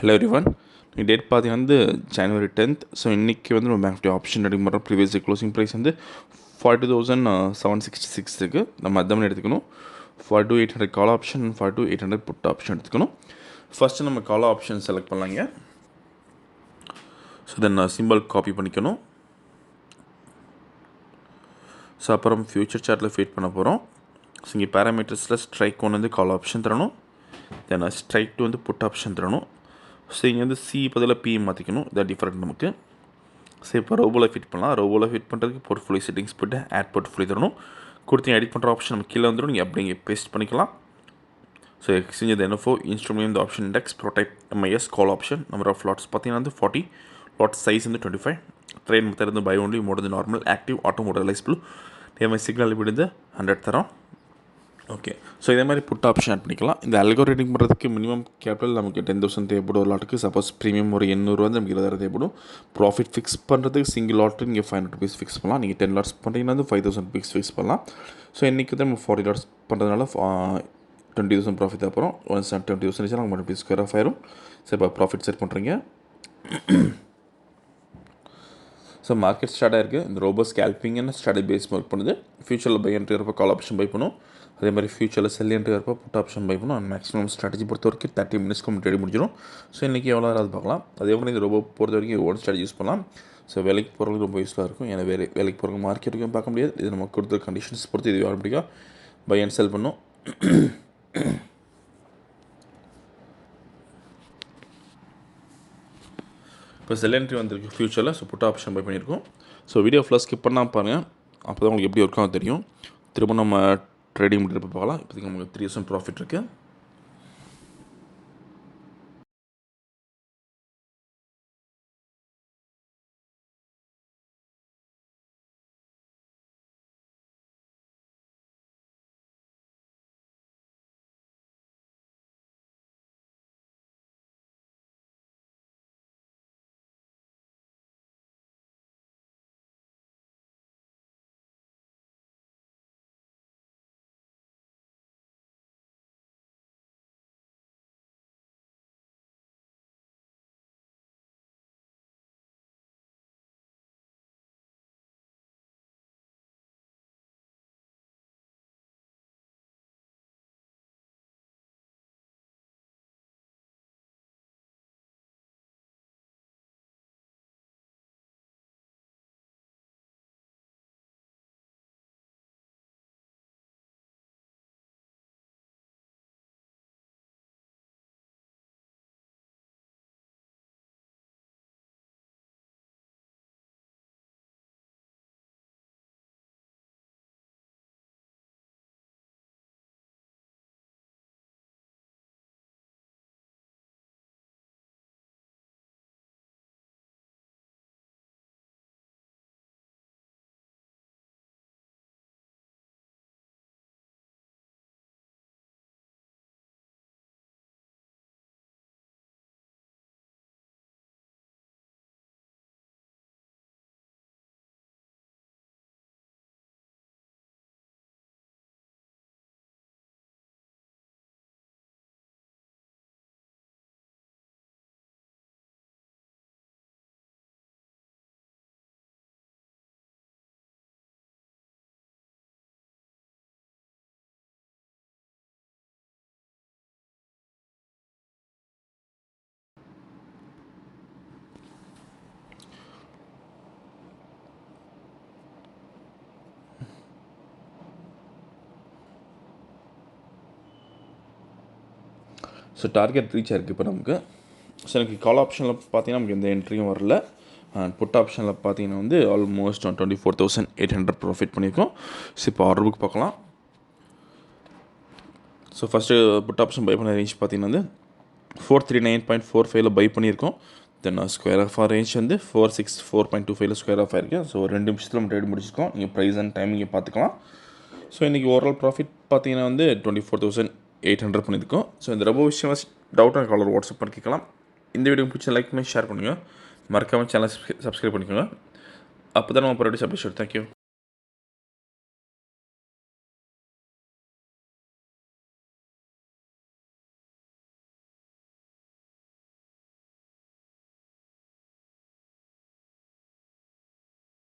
Hello everyone. Date பார்த்தீங்கன்னா January 10th. So இன்றைக்கி வந்து நம்ம பேங்க் நிஃப்டி ஆப்ஷன் ட்ரேடிங் பண்ணுற ப்ரீவியஸ் க்ளோசிங் ப்ரைஸ் வந்து 42,766 இருக்குது. நம்ம அதான் எடுத்துக்கணும். 42,800 கால் ஆப்ஷன், 42,800 புட் ஆப்ஷன் எடுத்துக்கணும். ஃபஸ்ட்டு நம்ம கால் ஆப்ஷன் செலக்ட் பண்ணலாங்க. ஸோ தென் சிம்பிள் காப்பி பண்ணிக்கணும். ஸோ அப்புறம் ஃபியூச்சர் சார்ட்டில் ஃபீட் பண்ண போகிறோம். ஸோ இங்கே பேராமீட்டர்ஸில் ஸ்ட்ரைக் ஒன்று வந்து கால் ஆப்ஷன் தரணும். தென் ஸ்ட்ரைக் டூ வந்து புட் ஆப்ஷன் தரணும். ஸோ இங்கே வந்து சி பதில் பி மாற்றிக்கணும். இதான் டிஃப்ரெண்ட் நமக்கு. ஸோ இப்போ ரோபோவில் ஃபிட் பண்ணலாம். ரோபோவில் ஃபிட் பண்ணுறதுக்கு போர்ட்ஃபோலியோ செட்டிங்ஸ் போய்ட்டு ஆட் போர்ட்ஃபோலியோ தரணும். கொடுத்து எடிட் பண்ணுற ஆப்ஷன் நம்ம கீழே வந்துடும். நீங்கள் அப்படி இங்கே பேஸ்ட் பண்ணிக்கலாம். ஸோ எக்ஸ்சேஞ்ச் இந்த NFO இன்ஸ்ட்ருமெண்ட் இந்த ஆப்ஷன் இண்டெக்ஸ் ப்ரோடைப் MIS call option number of lots பார்த்தீங்கன்னா வந்து 40 லாட் சைஸ் வந்து 25 ட்ரெயின் மெத்தட் வந்து பை ஒன்லி மோட் வந்து நார்மல் ஆக்டிவ் ஆட்டோ மோடலைஸ்பிள் DMI சிக்னல் விடுந்து 100 தரோம். ஓகே. ஸோ இதே மாதிரி புட் ஆப்ஷன் ஆட் பண்ணிக்கலாம். இந்த அல்கோரிதம் பண்ணுறதுக்கு மினிமம் கேபிட்டல் நமக்கு 10,000 தேவைப்படும் ஒரு லாட்டுக்கு. சப்போஸ் ப்ரீமியம் ஒரு 800 வந்து நமக்கு 20,000 தேவைப்படும். ப்ராஃபிட் ஃபிக்ஸ் பண்ணுறதுக்கு சிங்கிள் லாட்டு நீங்கள் 500 rupees ஃபிக்ஸ் பண்ணலாம். நீங்கள் 10 லாட்ஸ் பண்ணுறீங்கன்னா வந்து 5,000 rupees ஃபிக்ஸ் பண்ணலாம். ஸோ இன்றைக்கி வந்து நம்ம 40 லாட்ஸ் பண்ணுறதுனால 20,000 ப்ராஃபிட் அப்புறம் 20,000 நமக்கு மட்டும் ஸ்கொயர் ஆஃப் ஆயிரும். ஸோ இப்போ ப்ராஃபிட் செட் பண்ணுறீங்க. ஸோ மார்க்கெட் ஸ்டார்ட் ஆகிருக்கு. இந்த ரோபோ ஸ்கேல்பிங்னு ஸ்டார்ட் பேஸ் ஒர்க் பண்ணுது. ஃபியூச்சரில் பை என்ட்ரி வரப்போ கால் ஆப்ஷன் பை பண்ணும். அதே மாதிரி ஃபியூச்சரில் செல் என்ட்ரி வரப்போ புட் ஆப்ஷன் பை பண்ணும். மேக்ஸிமம் ஸ்ட்ராட்டஜி பொறுத்த வரைக்கும் 30 minutesக்கு ட்ரேட் முடிஞ்சிடும். ஸோ இன்றைக்கி எவ்வளோ நேரம் பார்க்கலாம். அதே மாதிரி இந்த ரோபோ பொறுத்த வரைக்கும் ஒன் ஸ்ட்ராட்டஜி யூஸ் பண்ணலாம். ஸோ வேலைக்கு போகிறவங்களுக்கு ரொம்ப யூஸ்ஃபுல்லாக இருக்கும். ஏன்னா வேலைக்கு போகிறவங்க மார்க்கெட்டுக்கும் பார்க்க முடியாது. இது நம்ம கொடுத்த கண்டிஷன்ஸ் பொறுத்து இது ஆட்டோமேட்டிக்காக பை அண்ட் செல் பண்ணும். இப்போ செல் என்ட்ரி வந்திருக்கு ஃபியூச்சரில். ஸோ புட் ஆப்ஷன் பை பண்ணியிருக்கோம். ஸோ வீடியோ ஃபுல்லாக ஸ்கிப் பண்ணால் பாருங்கள். அப்போ தான் உங்களுக்கு எப்படி ஒர்க் ஆகும் தெரியும். திரும்ப நம்ம ட்ரேடிங் முடிக்கிறப்ப பார்க்கலாம். இப்போதைக்கு நமக்கு 3,000 ப்ராஃபிட் இருக்குது. ஸோ டார்கெட் ரீச் ஆகிருக்கு இப்போ நமக்கு. ஸோ எனக்கு கால் ஆப்ஷனில் பார்த்தீங்கன்னா நமக்கு எந்த என்ட்ரியும் வரல. புட் ஆப்ஷனில் பார்த்தீங்கன்னா வந்து ஆல்மோஸ்ட் 24,800 ப்ராஃபிட் பண்ணியிருக்கோம். ஸோ இப்போ ஆர்டர் புக் பார்க்கலாம். So first put option buy பண்ண ரேஞ்ச் பார்த்தீங்கன்னா வந்து 439.45 பை பண்ணியிருக்கோம். தென் ஸ்கொயர் ஆஃப் ரேஞ்ச் வந்து 464.25 ஸ்கொயர் ஆஃப் ஆயிருக்கு. ஸோ 2 நிமிஷத்தில் நம்ம ட்ரேட் முடிச்சிருக்கோம். நீங்கள் ப்ரைஸ் அண்ட் டைமிங்கை பார்த்துக்கலாம். ஸோ இன்றைக்கி ஓவரால் ப்ராஃபிட் பார்த்தீங்கன்னா வந்து 24,800 பண்ணியிருக்கோம். ஸோ இந்த ரொம்ப விஷயம் டவுட் அண்ட் காலர் வாட்ஸ்அப் பண்ணி கேட்கலாம். இந்த வீடியோ பிடிச்ச லைக் பண்ணி ஷேர் பண்ணுங்கள். மறக்காமல் சேனல் சப்ஸ்கிரைப் பண்ணிக்கோங்க. அப்போ தான் நம்ம ப்ராடக்ட்ஸ் அப்டேட். தேங்க்யூ.